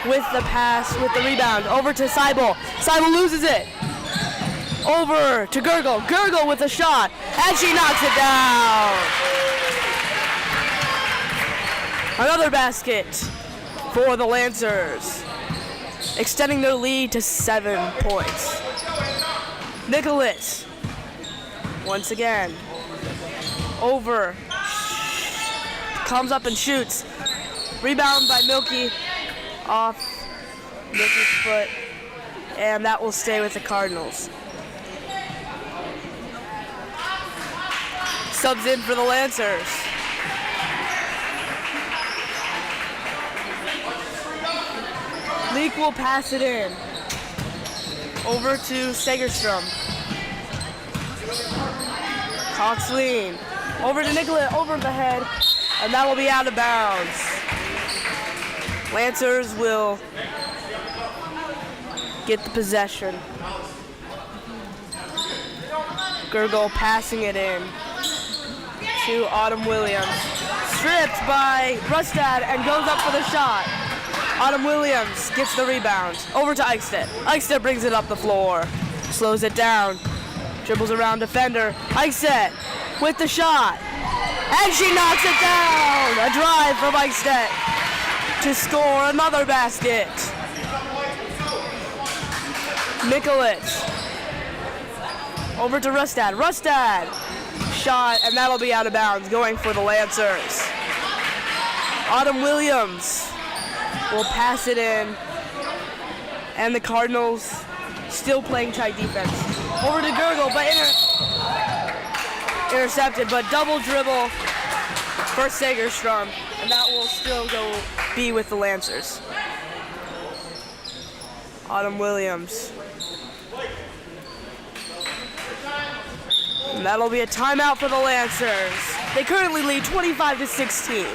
with the pass, with the rebound, over to Seibel. Seibel loses it. Over to Gurgle. Gurgle with a shot, and she knocks it down. Another basket for the Lancers, extending their lead to 7 points. Nicolet, once again, over, comes up and shoots. Rebound by Milky, off Milky's foot, and that will stay with the Cardinals. Subs in for the Lancers. Leek will pass it in. Over to Segerstrom. Cox lean. Over to Nicollet, over the head, and that will be out of bounds. Lancers will get the possession. Gurgle passing it in to Autumn Williams. Stripped by Rustad and goes up for the shot. Autumn Williams gets the rebound. Over to Eichstedt. Eichstedt brings it up the floor. Slows it down. Dribbles around defender. Eichstedt with the shot. And she knocks it down. A drive from Eichstedt to score another basket. Nicollet. Over to Rustad. Rustad. Shot, and that'll be out of bounds, going for the Lancers. Autumn Williams will pass it in, and the Cardinals still playing tight defense. Over to Gurgle, but intercepted, but double dribble for Segerstrom, and that will still be with the Lancers. Autumn Williams. And that'll be a timeout for the Lancers. They currently lead 25-16.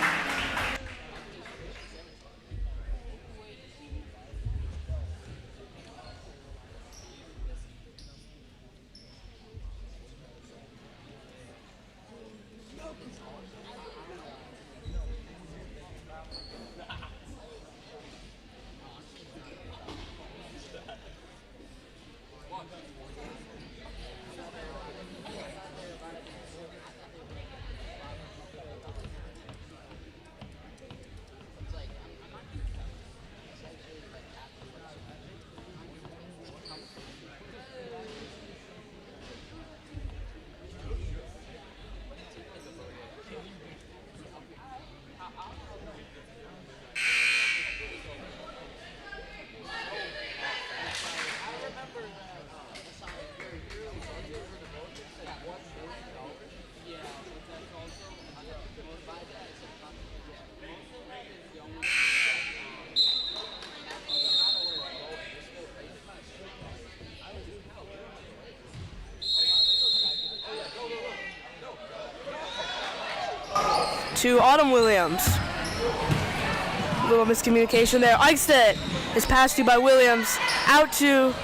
To Autumn Williams. A little miscommunication there. Eichstedt is passed to by Williams. Out to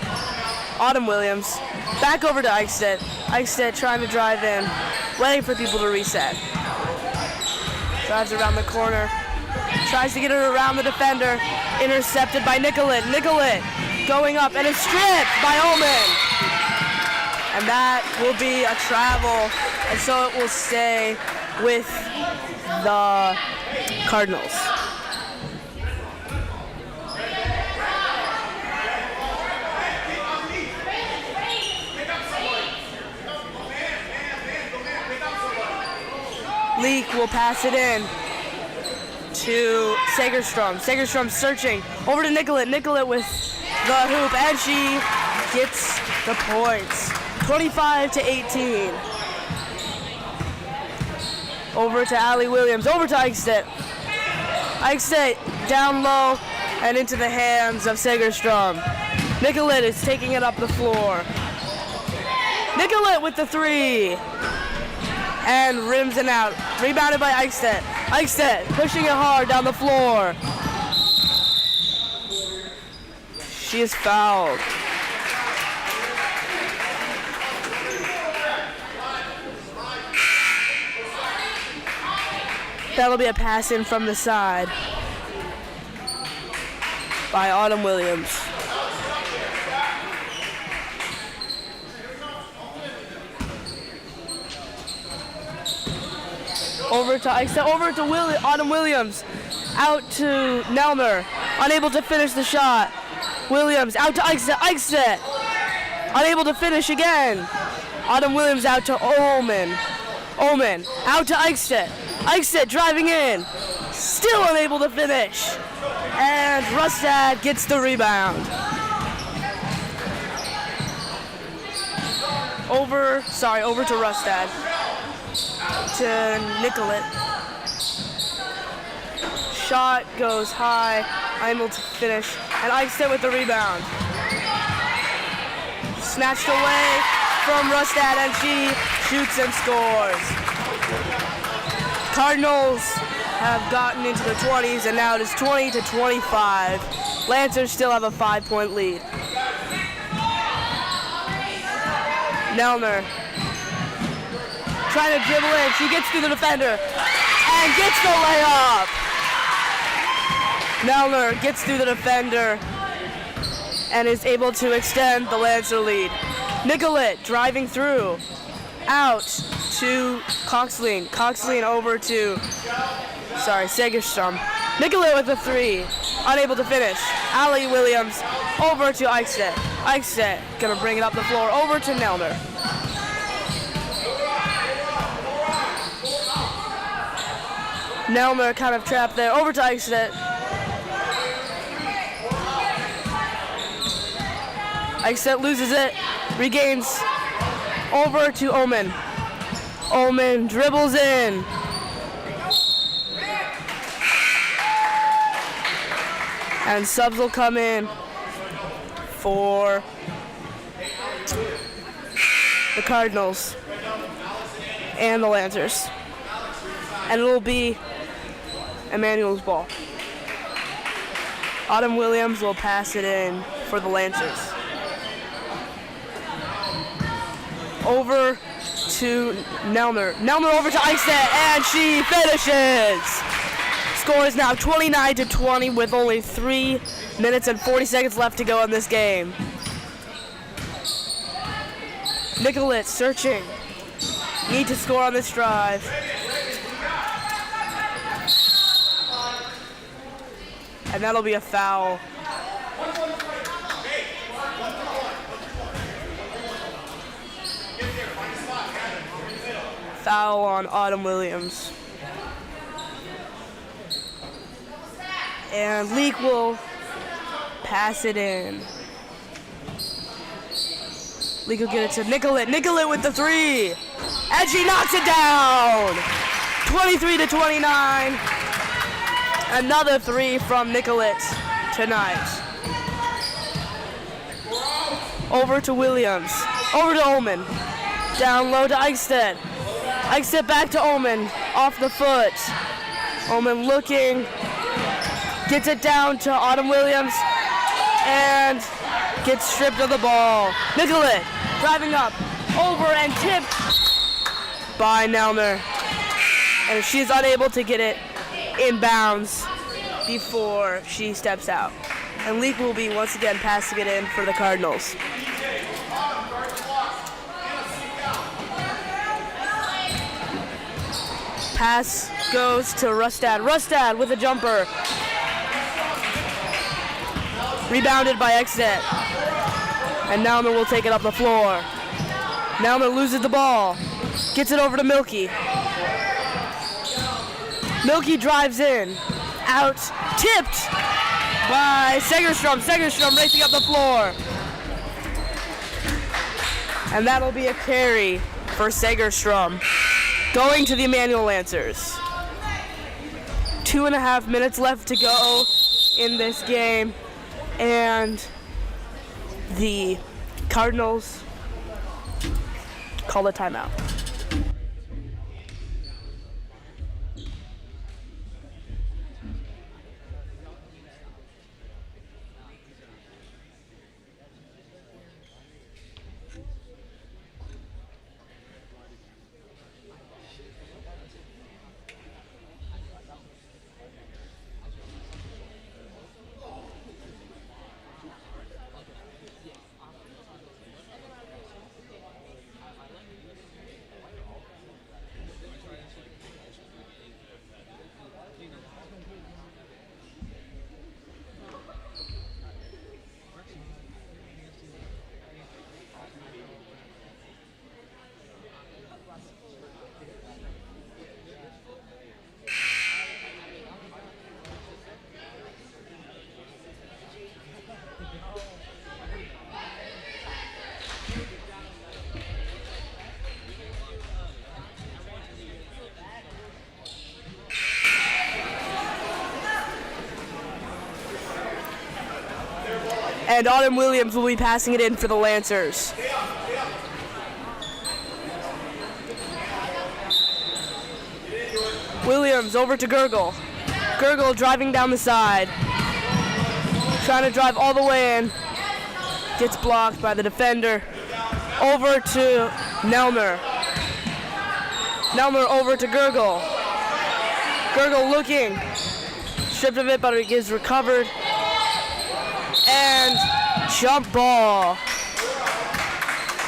Autumn Williams. Back over to Eichstedt. Eichstedt trying to drive in. Waiting for people to reset. Drives around the corner. Tries to get it around the defender. Intercepted by Nicollet. Nicollet going up and is stripped by Ullman. And that will be a travel. And so it will stay with the Cardinals. Leek will pass it in to Segerstrom. Segerstrom searching. Over to Nicollet. Nicollet with the hoop, and she gets the points. 25-18. Over to Allie Williams. Over to Eichstedt. Eichstedt down low and into the hands of Segerstrom. Nicollet is taking it up the floor. Nicollet with the three. And rims it out. Rebounded by Eichstedt. Eichstedt pushing it hard down the floor. She is fouled. That'll be a pass in from the side by Autumn Williams. Over to Eichstedt, over to Autumn Williams. Out to Nelner, unable to finish the shot. Williams out to Eichstedt, Eichstedt unable to finish again. Autumn Williams out to Ullman. Ullman out to Eichstedt. Eichstedt driving in, still unable to finish. And Rustad gets the rebound. Over to Rustad. To Nicollet. Shot goes high, unable to finish. And Eichstätt with the rebound. Snatched away from Rustad, and she shoots and scores. Cardinals have gotten into the 20s, and now it is 20-25. Lancers still have a 5-point lead. Nelner trying to dribble in. She gets through the defender and gets the layup. Nelner gets through the defender and is able to extend the Lancer lead. Nicolette driving through. Out to Coxline. Coxline over to, Segerstrom. Nicolette with the three. Unable to finish. Allie Williams over to Eichstätt. Eichstätt gonna bring it up the floor over to Nelner. Nelner kind of trapped there. Over to Eichstätt. Eichstätt loses it. Regains. Over to Omen. Omen dribbles in. And subs will come in for the Cardinals and the Lancers. And it will be Immanuel's ball. Autumn Williams will pass it in for the Lancers. Over to Nelner. Nelner over to Eichstätt, and she finishes. Score is now 29-20 with only 3 minutes and 40 seconds left to go in this game. Nicolette searching. Need to score on this drive. And that'll be a foul. Foul on Autumn Williams. And Leek will pass it in. Leek will get it to Nicolette. Nicolette with the three. And she knocks it down. 23-29. Another three from Nicolette tonight. Over to Williams. Over to Omen. Down low to Eichstätt. Eichstätt back to Omen. Off the foot. Omen looking. Gets it down to Autumn Williams. And gets stripped of the ball. Nicolette driving up. Over and tipped by Nelner. And she's unable to get it in bounds before she steps out. And Leek will be once again passing it in for the Cardinals. Pass goes to Rustad. Rustad with a jumper. Rebounded by Eichstätt. And Nelner will take it up the floor. Nelner loses the ball. Gets it over to Milky. Milky drives in. Out. Tipped by Segerstrom. Segerstrom racing up the floor. And that'll be a carry for Segerstrom. Going to the Immanuel Lancers. 2.5 minutes left to go in this game. And the Cardinals call a timeout. And Autumn Williams will be passing it in for the Lancers. Williams over to Gurgle. Gurgle driving down the side. Trying to drive all the way in. Gets blocked by the defender. Over to Nelmer. Nelmer over to Gurgle. Gurgle looking. Stripped of it, but it is recovered. And jump ball.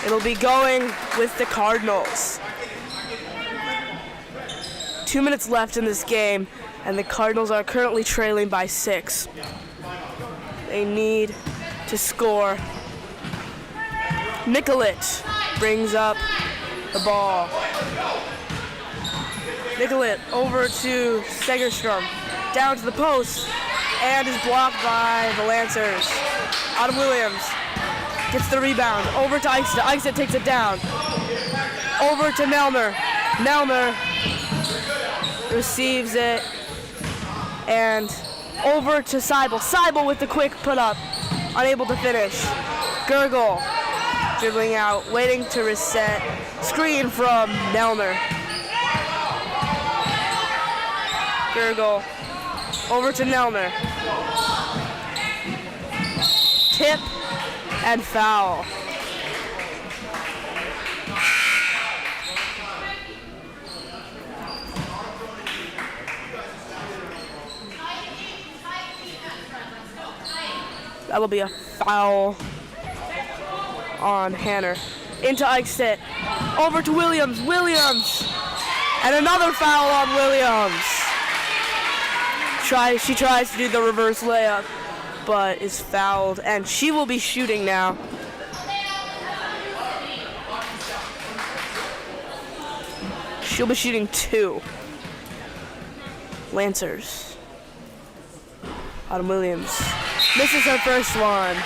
It'll be going with the Cardinals. 2 minutes left in this game, and the Cardinals are currently trailing by 6. They need to score. Nicollet brings up the ball. Nicollet over to Segerstrom. Down to the post, and is blocked by the Lancers. Autumn Williams gets the rebound. Over to Eichstadt. Eichstadt takes it down. Over to Nelmer. Nelmer receives it, and over to Seibel. Seibel with the quick put up, unable to finish. Gurgle dribbling out, waiting to reset. Screen from Nelmer. Gurgle over to Nelmer. Tip and foul. That will be a foul on Hanner. Into Eichstadt. Over to Williams. Williams! And another foul on Williams. She tries to do the reverse layup, but is fouled, and she will be shooting now. She'll be shooting 2. Lancers. Autumn Williams misses her first one.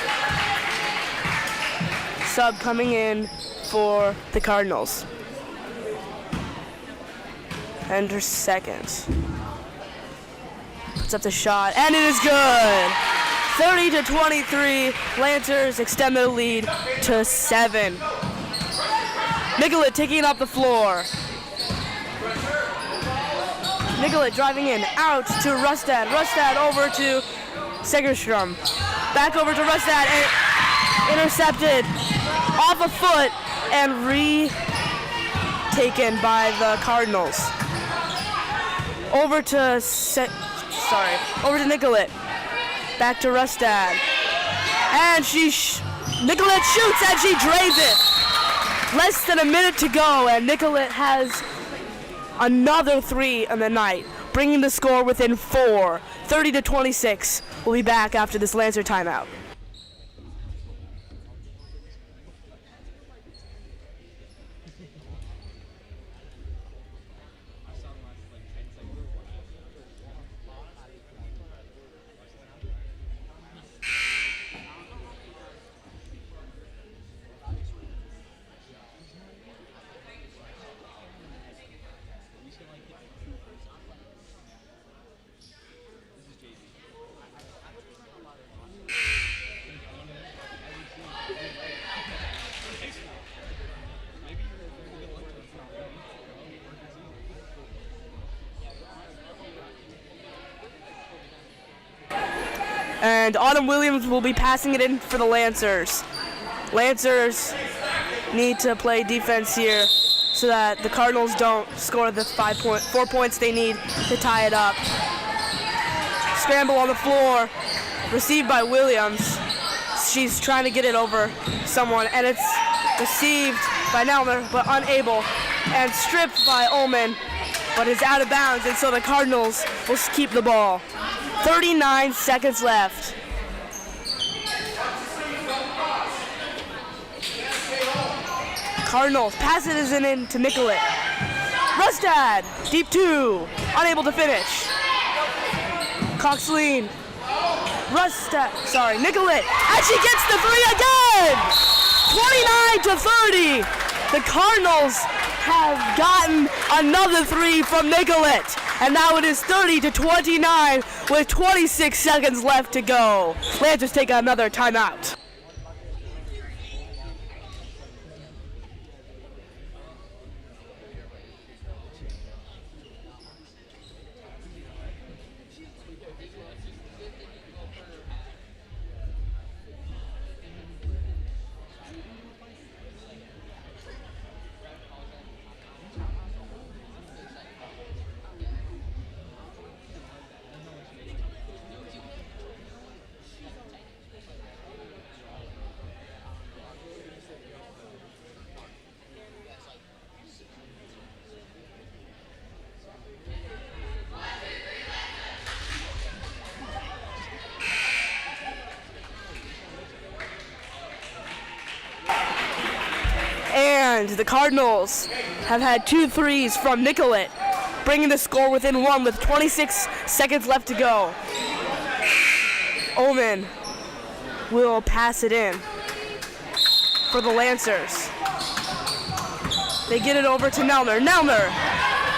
Sub coming in for the Cardinals. And her second. Puts up the shot, and it is good. 30-23. Lancers extend their lead to 7. Nicollet taking it up the floor. Nicollet driving in, out to Rustad. Rustad over to Segerstrom. Back over to Rustad, and intercepted off a foot and retaken by the Cardinals. Over to Nicollet. Back to Rustad. And Nicollet shoots and she drains it. Less than a minute to go, and Nicollet has another 3 in the night, bringing the score within 4. 30-26. We'll be back after this Lancer timeout. And Autumn Williams will be passing it in for the Lancers. Lancers need to play defense here so that the Cardinals don't score the 4 points they need to tie it up. Scramble on the floor, received by Williams. She's trying to get it over someone, and it's received by Nelmer, but unable, and stripped by Ullman, but is out of bounds, and so the Cardinals will keep the ball. 39 seconds left. Cardinals passes it in to Nicollet. Rustad, deep 2, unable to finish. Coxleen, Nicollet, and she gets the 3 again! 29-30. The Cardinals have gotten another 3 from Nicollet. And now it is 30-29 with 26 seconds left to go. Lancers take another timeout. And the Cardinals have had 2 threes from Nicolette, bringing the score within 1 with 26 seconds left to go. Omen will pass it in for the Lancers. They get it over to Nelner. Nelner,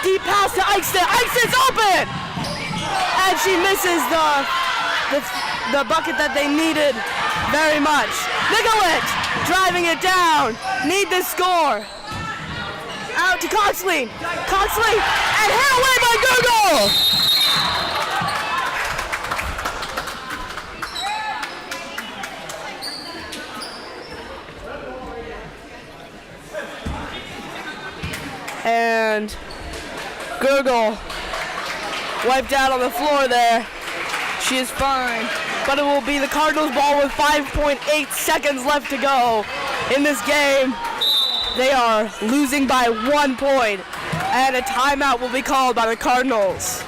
deep pass to Eichstedt. Eichstedt's open! And she misses the bucket that they needed very much. Nicolette driving it down. Need the score. Out to Coxley. Coxley, and hit away by Google! And Gurgle wiped out on the floor there. She is fine, but it will be the Cardinals ball with 5.8 seconds left to go in this game. They are losing by 1 point, and a timeout will be called by the Cardinals.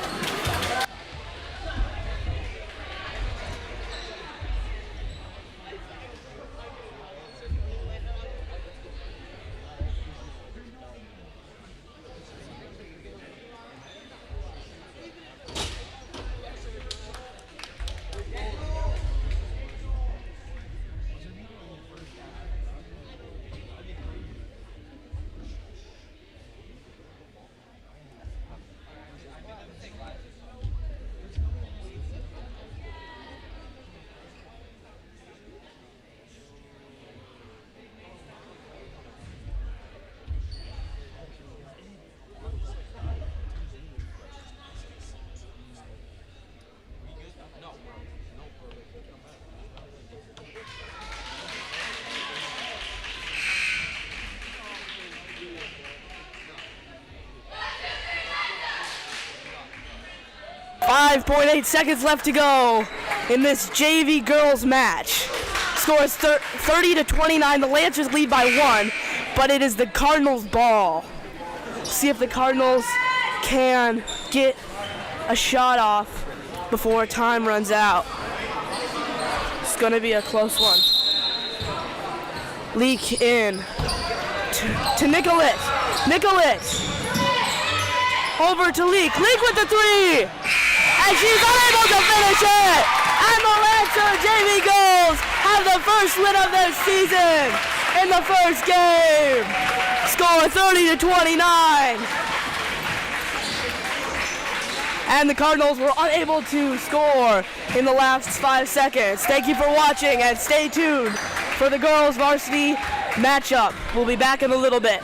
.8 seconds left to go in this JV girls match. Score is 30-29. The Lancers lead by 1, but it is the Cardinals' ball. See if the Cardinals can get a shot off before time runs out. It's going to be a close one. Leak in to Nicolette. Nicolette over to Leak. Leak with the 3. And she's unable to finish it! And the Lancer JV Girls have the first win of their season in the first game. Score 30-29. And the Cardinals were unable to score in the last 5 seconds. Thank you for watching and stay tuned for the girls varsity matchup. We'll be back in a little bit.